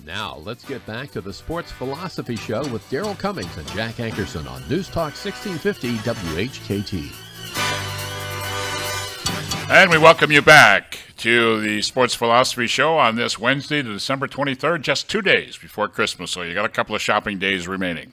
Now, let's get back to the Sports Philosophy Show with Daryl Cummings and Jack Ankerson on News Talk 1650 WHKT. And we welcome you back to the Sports Philosophy Show on this Wednesday, December 23rd, just 2 days before Christmas, so you got a couple of shopping days remaining.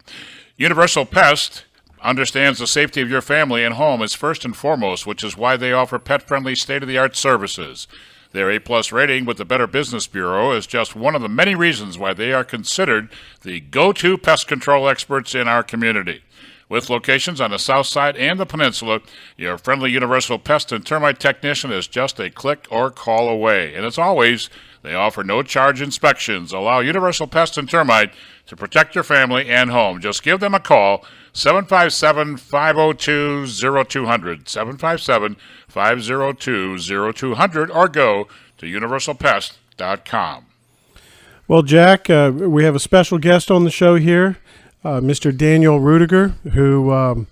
Universal Pest understands the safety of your family and home is first and foremost, which is why they offer pet-friendly, state-of-the-art services. Their A-plus rating with the Better Business Bureau is just one of the many reasons why they are considered the go-to pest control experts in our community. With locations on the south side and the peninsula, your friendly Universal Pest and Termite technician is just a click or call away. And as always, they offer no-charge inspections. Allow Universal Pest and Termite to protect your family and home. Just give them a call, 757-502-0200, 757-502-0200, or go to universalpest.com. Well, Jack, we have a special guest on the show here, Mr. Daniel Rudiger, who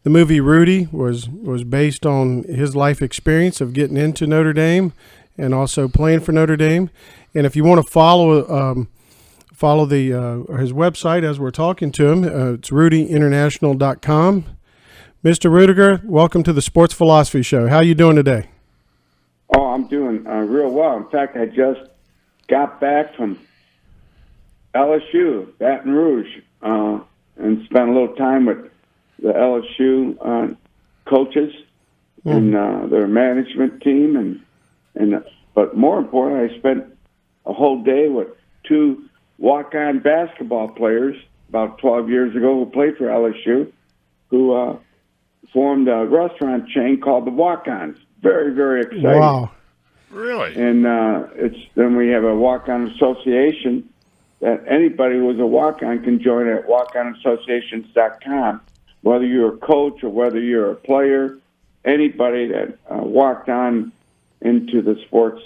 the movie Rudy was based on his life experience of getting into Notre Dame and also playing for Notre Dame. And if you want to follow his website as we're talking to him, it's rudyinternational.com. Mr. Rudiger, welcome to the Sports Philosophy Show. How are you doing today? Oh, I'm doing real well. In fact, I just got back from LSU, Baton Rouge, and spent a little time with the LSU coaches and their management team, but more importantly, I spent a whole day with two walk-on basketball players about 12 years ago who played for LSU, who formed a restaurant chain called the Walk-Ons. Very, very exciting. Wow. Really? And then we have a walk-on association that anybody who's a walk-on can join at walkonassociations.com. Whether you're a coach or whether you're a player, anybody that walked on into the sports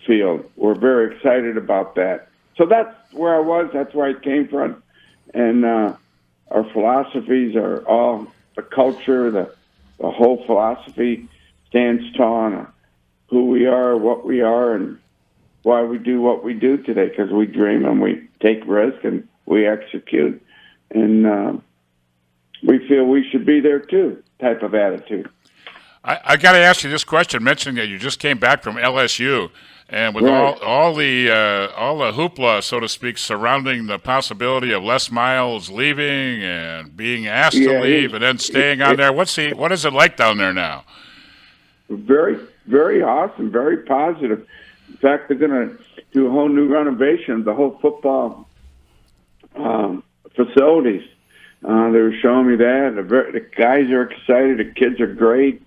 field. We're very excited about that. So that's where I was. That's where I came from. And our philosophies are all the culture, the whole philosophy stands tall on who we are, what we are, and why we do what we do today, because we dream and we take risk and we execute. And we feel we should be there too, type of attitude. I got to ask you this question, mentioning that you just came back from LSU, and with Right. all the hoopla, so to speak, surrounding the possibility of Les Miles leaving and being asked to leave and then staying on there, what is it like down there now? Very, very awesome, very positive. In fact, they're going to do a whole new renovation of the whole football facilities. They were showing me that. The guys are excited. The kids are great.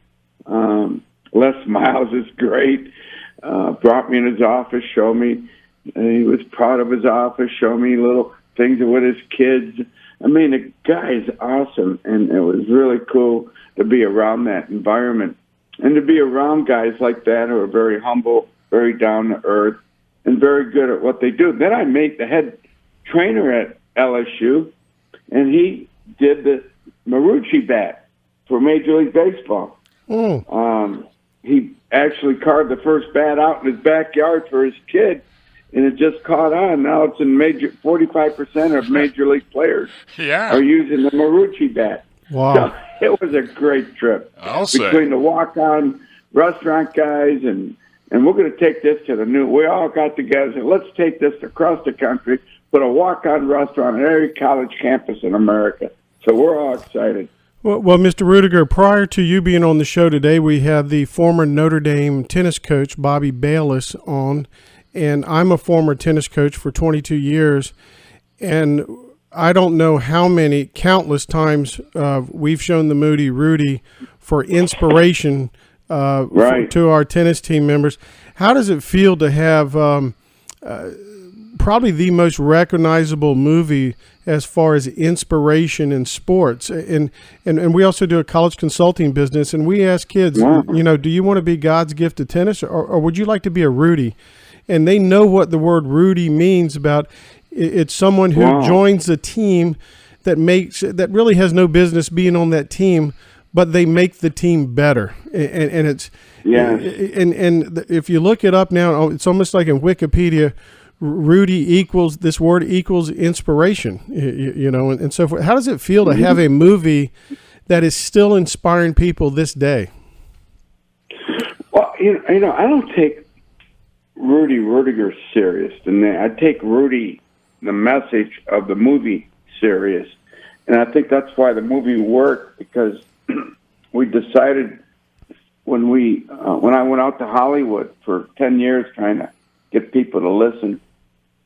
Les Miles is great. Brought me in his office, showed me. He was proud of his office, showed me little things with his kids. I mean, the guy is awesome, and it was really cool to be around that environment and to be around guys like that who are very humble, very down to earth, and very good at what they do. Then I met the head trainer at LSU, and he did the Marucci bat for Major League Baseball. He actually carved the first bat out in his backyard for his kid, and it just caught on. Now it's in 45% of Major League players are using the Marucci bat. Wow. So it was a great trip. Between the walk-on restaurant guys, and we're going to take this to the new. We all got together and said, let's take this across the country, put a walk-on restaurant on every college campus in America. So we're all excited. Well, Mr. Rudiger, prior to you being on the show today, we had the former Notre Dame tennis coach, Bobby Bayless, on, and I'm a former tennis coach for 22 years, and I don't know how many, countless times we've shown the movie Rudy for inspiration to our tennis team members. How does it feel to have probably the most recognizable movie as far as inspiration in sports? And we also do a college consulting business, and we ask kids, do you want to be God's gift to tennis, or would you like to be a Rudy? And they know what the word Rudy means. About it's someone who joins a team that really has no business being on that team, but they make the team better. And it's and if you look it up now, it's almost like in Wikipedia. Rudy equals, this word equals inspiration, and so forth. How does it feel to have a movie that is still inspiring people this day? Well, I don't take Rudy Rudiger serious, and I take Rudy, the message of the movie, serious, and I think that's why the movie worked, because we decided when I went out to Hollywood for 10 years trying to get people to listen,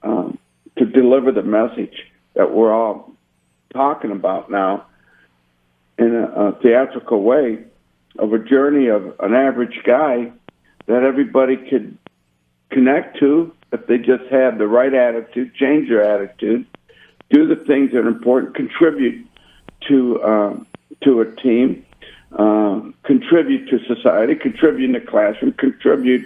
to deliver the message that we're all talking about now in a theatrical way, of a journey of an average guy that everybody could connect to if they just had the right attitude, change their attitude, do the things that are important, contribute to a team, contribute to society, contribute in the classroom, contribute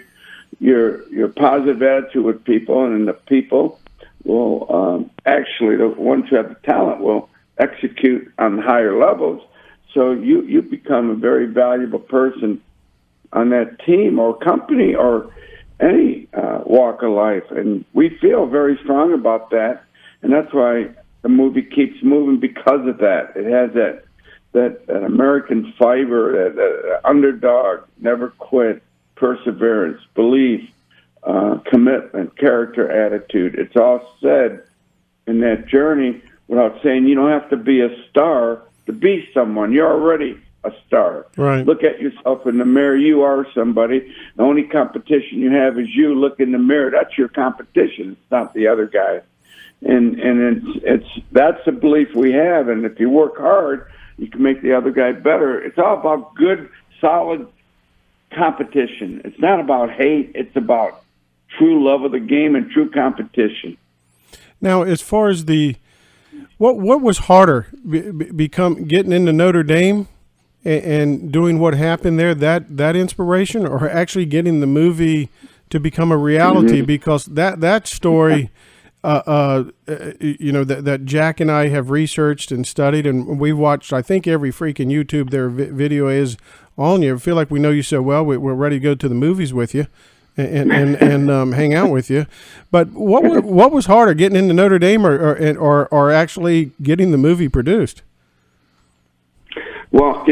your positive attitude with people, and the people will actually, the ones who have the talent, will execute on higher levels. So you become a very valuable person on that team or company or any walk of life. And we feel very strong about that. And that's why the movie keeps moving, because of that. It has that American fiber, that underdog, never quit, perseverance, belief, commitment, character, attitude. It's all said in that journey without saying you don't have to be a star to be someone. You're already a star. Right. Look at yourself in the mirror. You are somebody. The only competition you have is you. Look in the mirror. That's your competition. It's not the other guy. And that's the belief we have. And if you work hard, you can make the other guy better. It's all about good, solid competition. It's not about hate. It's about true love of the game and true competition. Now, as far as what was harder, getting into Notre Dame and doing what happened there, that inspiration, or actually getting the movie to become a reality? Mm-hmm. Because that story, that Jack and I have researched and studied, and we've watched, I think, every freaking YouTube there video is on you. I feel like we know you so well. We're ready to go to the movies with you and hang out with you. But what was harder, getting into Notre Dame or actually getting the movie produced? Well,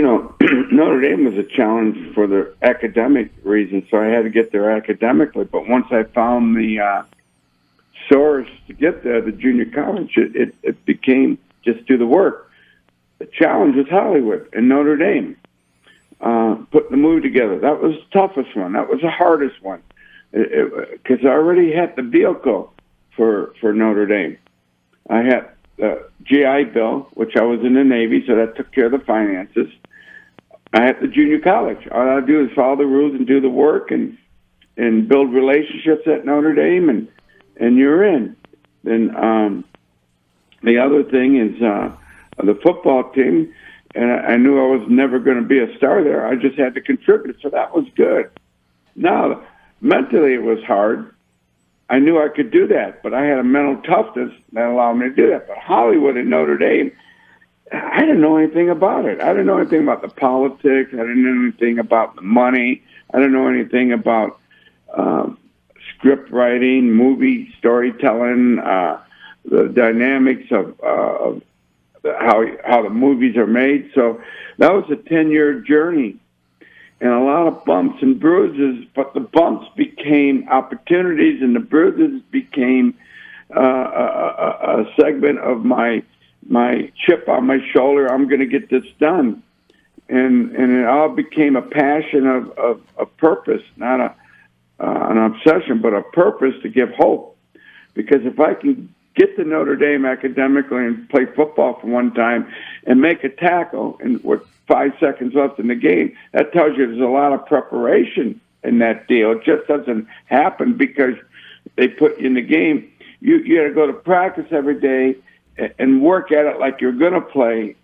Notre Dame was a challenge for the academic reasons, so I had to get there academically. But once I found the source to get there, the junior college, it became just do the work. The challenge was Hollywood and Notre Dame. Putting the movie together, that was the toughest one. That was the hardest one, because I already had the vehicle for Notre Dame. I had the GI Bill, which I was in the Navy, so that took care of the finances. I had the junior college. All I do is follow the rules and do the work and build relationships at Notre Dame, and you're in. Then the other thing is the football team. And I knew I was never going to be a star there. I just had to contribute, so that was good. Now, mentally it was hard. I knew I could do that, but I had a mental toughness that allowed me to do that. But Hollywood and Notre Dame, I didn't know anything about it. I didn't know anything about the politics. I didn't know anything about the money. I didn't know anything about script writing, movie storytelling, the dynamics of how the movies are made. So that was a 10-year journey and a lot of bumps and bruises, but the bumps became opportunities and the bruises became a segment of my chip on my shoulder. I'm going to get this done. And it all became a passion of purpose, not an obsession, but a purpose to give hope. Because if I can get to Notre Dame academically and play football for one time and make a tackle and with 5 seconds left in the game, that tells you there's a lot of preparation in that deal. It just doesn't happen because they put you in the game. You got to go to practice every day and work at it like you're going to play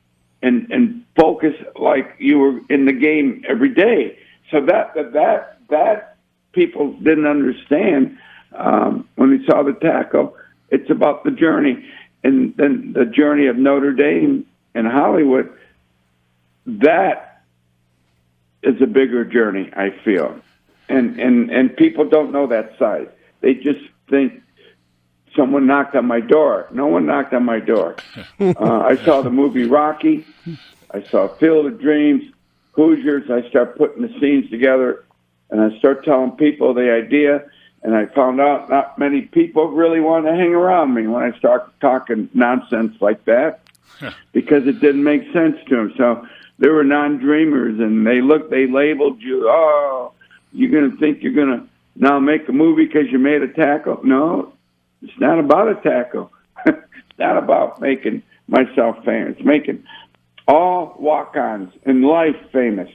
and focus like you were in the game every day. So that people didn't understand when they saw the tackle. It's about the journey. And then the journey of Notre Dame and Hollywood, that is a bigger journey, I feel. And people don't know that side. They just think someone knocked on my door. No one knocked on my door. I saw the movie Rocky. I saw Field of Dreams, Hoosiers. I start putting the scenes together, and I start telling people the idea, and I found out not many people really wanted to hang around me when I start talking nonsense like that because it didn't make sense to them. So they were non-dreamers, and they labeled you, oh, you're going to think you're going to now make a movie because you made a tackle? No, it's not about a tackle. It's not about making myself famous. It's making all walk-ons in life famous.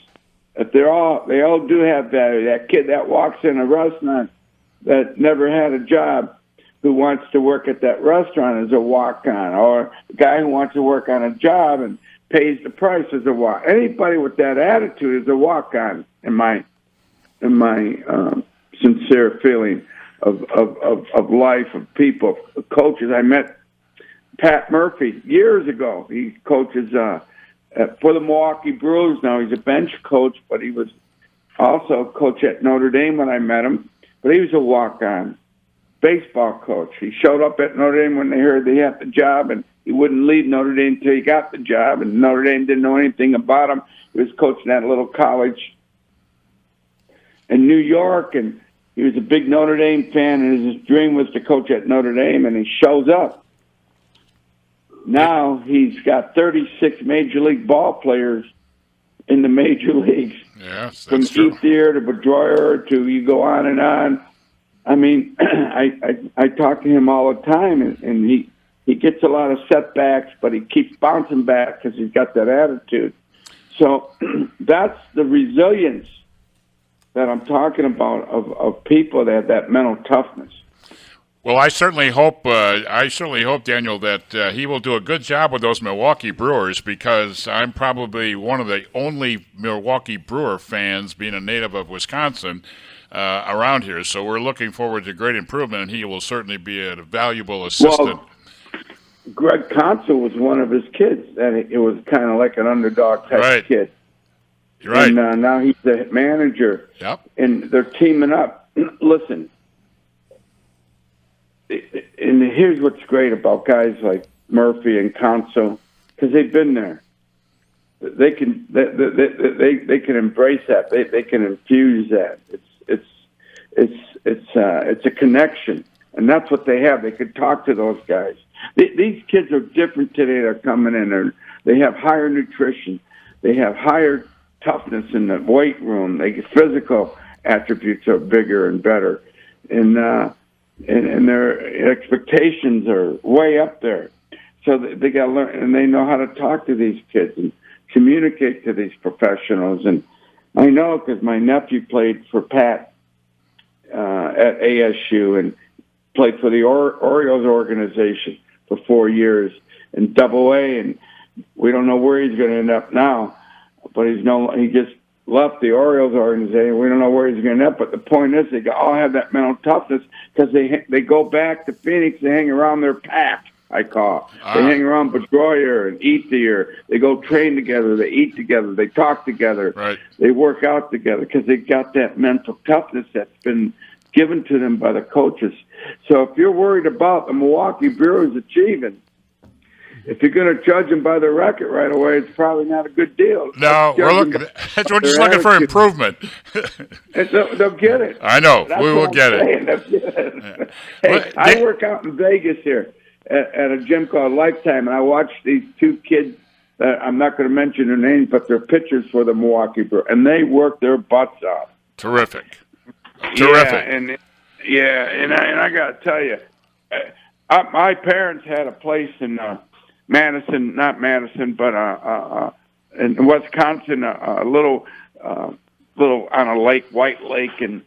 If they all do have value. That kid that walks in a restaurant that never had a job who wants to work at that restaurant is a walk-on, or the guy who wants to work on a job and pays the price is a walk. Anybody with that attitude is a walk-on in my sincere feeling of life, of people, of coaches. I met Pat Murphy years ago. He coaches for the Milwaukee Brewers now. He's a bench coach, but he was also coach at Notre Dame when I met him. But he was a walk-on baseball coach. He showed up at Notre Dame when they heard they had the job, and he wouldn't leave Notre Dame until he got the job, and Notre Dame didn't know anything about him. He was coaching at a little college in New York, and he was a big Notre Dame fan, and his dream was to coach at Notre Dame, and he shows up. Now he's got 36 Major League ball players in the major leagues. Yes, from Ethier to Bedroyer to you go on and on. I mean, I talk to him all the time, and he gets a lot of setbacks, but he keeps bouncing back because he's got that attitude. So that's the resilience that I'm talking about of people that have that mental toughness. Well, I certainly hope, Daniel, that he will do a good job with those Milwaukee Brewers, because I'm probably one of the only Milwaukee Brewer fans, being a native of Wisconsin, around here. So we're looking forward to great improvement, and he will certainly be a valuable assistant. Well, Greg Consul was one of his kids, and it was kind of like an underdog type kid. You're right. And now he's the manager. Yep. And they're teaming up. Listen. And here's what's great about guys like Murphy and Conso, because they've been there. They can embrace that. They can infuse that. It's a connection, and that's what they have. They can talk to those guys. These kids are different today. They're coming in. They have higher nutrition. They have higher toughness in the weight room. Physical attributes are bigger and better, and their expectations are way up there. So they got to learn, and they know how to talk to these kids and communicate to these professionals. And I know because my nephew played for Pat at ASU and played for the Orioles organization for 4 years in Double-A, and we don't know where he's going to end up now. But he just left the Orioles organization. We don't know where he's going to end up. But the point is, they all have that mental toughness because they go back to Phoenix. They hang around their pack, I call it. They hang around Bedroyer and Ethier. They go train together. They eat together. They talk together. Right. They work out together because they got that mental toughness that's been given to them by the coaches. So if you're worried about the Milwaukee Brewers achieving, if you're going to judge them by the record right away, it's probably not a good deal. No, we're just looking for improvement. They'll get it. I know. We will get it. Yeah. Hey, I work out in Vegas here at a gym called Lifetime, and I watch these two kids that I'm not going to mention their names, but they're pitchers for the Milwaukee Brewers, and they work their butts off. Terrific. And I got to tell you, my parents had a place in Madison, not Madison, but in Wisconsin, a little on a lake, White Lake, in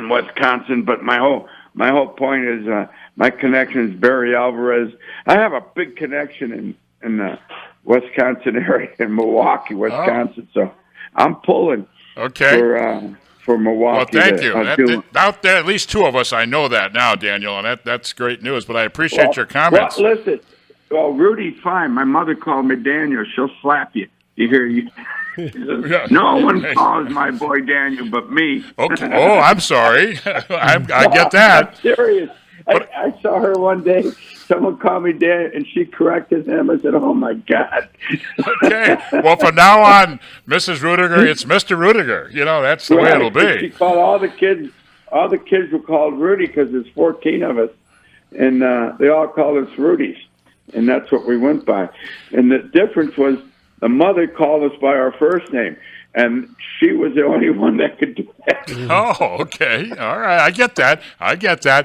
Wisconsin. But my whole point is my connection is Barry Alvarez. I have a big connection in the Wisconsin area, in Milwaukee, Wisconsin. So I'm pulling for Milwaukee. Well, thank you. Out there, at least two of us, I know that now, Daniel, and that's great news. But I appreciate your comments. Well, listen. Well, Rudy's fine. My mother called me Daniel. She'll slap you. You hear you? No one calls my boy Daniel but me. Okay. Oh, I'm sorry. I get that. I'm serious. I saw her one day. Someone called me Dad, and she corrected him. I said, "Oh my God." Okay. Well, from now on, Mrs. Rudiger, it's Mr. Rudiger. That's the way it'll be. She called all the kids. All the kids were called Rudy because there's 14 of us, and they all called us Rudies, and that's what we went by. And the difference was the mother called us by our first name. And she was the only one that could do that. Oh, okay. All right. I get that.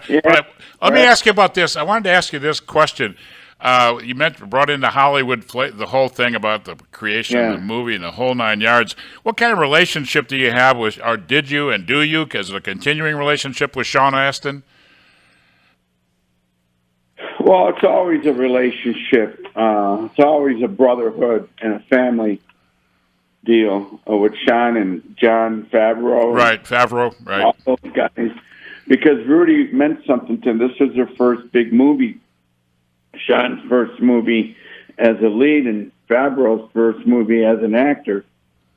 Yeah. But let me ask you about this. I wanted to ask you this question. You brought into Hollywood the whole thing about the creation of the movie and the whole 9 yards. What kind of relationship do you have with, or did you and do you, as a continuing relationship with Sean Astin? Well, it's always a relationship. It's always a brotherhood and a family deal with Sean and John Favreau. Right, Favreau, right. All those guys. Because Rudy meant something to them. This was their first big movie. Sean's first movie as a lead and Favreau's first movie as an actor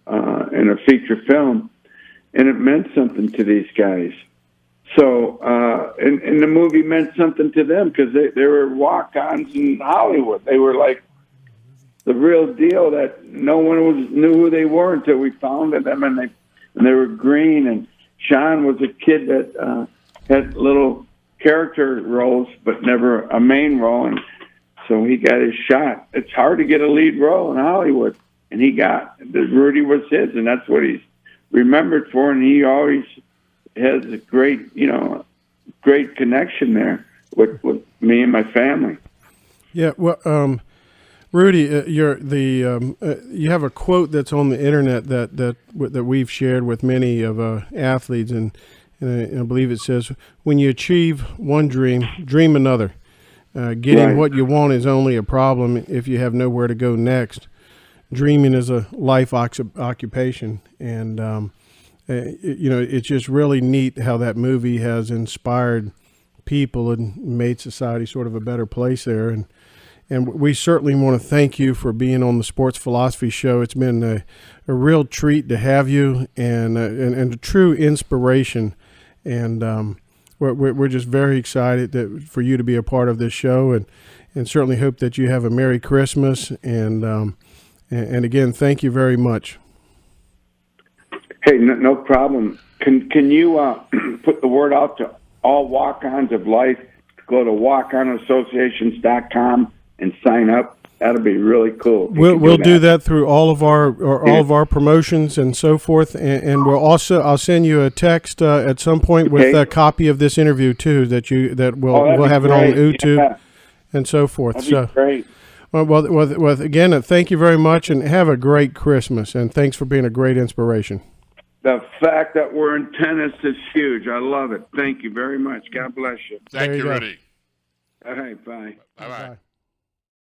in a feature film. And it meant something to these guys. So, and the movie meant something to them because they were walk-ons in Hollywood. They were like the real deal that no one knew who they were until we founded them, and they were green. And Sean was a kid that had little character roles, but never a main role, and so he got his shot. It's hard to get a lead role in Hollywood, and Rudy was his, and that's what he's remembered for. And he always has a great connection there with me and my family. Yeah, well. Rudy, you have a quote that's on the internet that we've shared with many of athletes, and I believe it says, "When you achieve one dream, dream another. Getting what you want is only a problem if you have nowhere to go next. Dreaming is a life occupation," and it's just really neat how that movie has inspired people and made society sort of a better place there. And we certainly want to thank you for being on the Sports Philosophy Show. It's been a real treat to have you and a true inspiration. And we're just very excited for you to be a part of this show, and certainly hope that you have a Merry Christmas. And again, thank you very much. Hey, no problem. Can you put the word out to all walk-ons of life? Go to walkonassociations.com and sign up. That'll be really cool. We'll do that through all of our promotions and so forth, and I'll send you a text at some point with a copy of this interview too we'll have it on YouTube and so forth. That'd be great. Well, again, thank you very much, and have a great Christmas, and thanks for being a great inspiration. The fact that we're in tennis is huge. I love it. Thank you very much. God bless you. Thank you, Rudy. All right, bye. Bye-bye.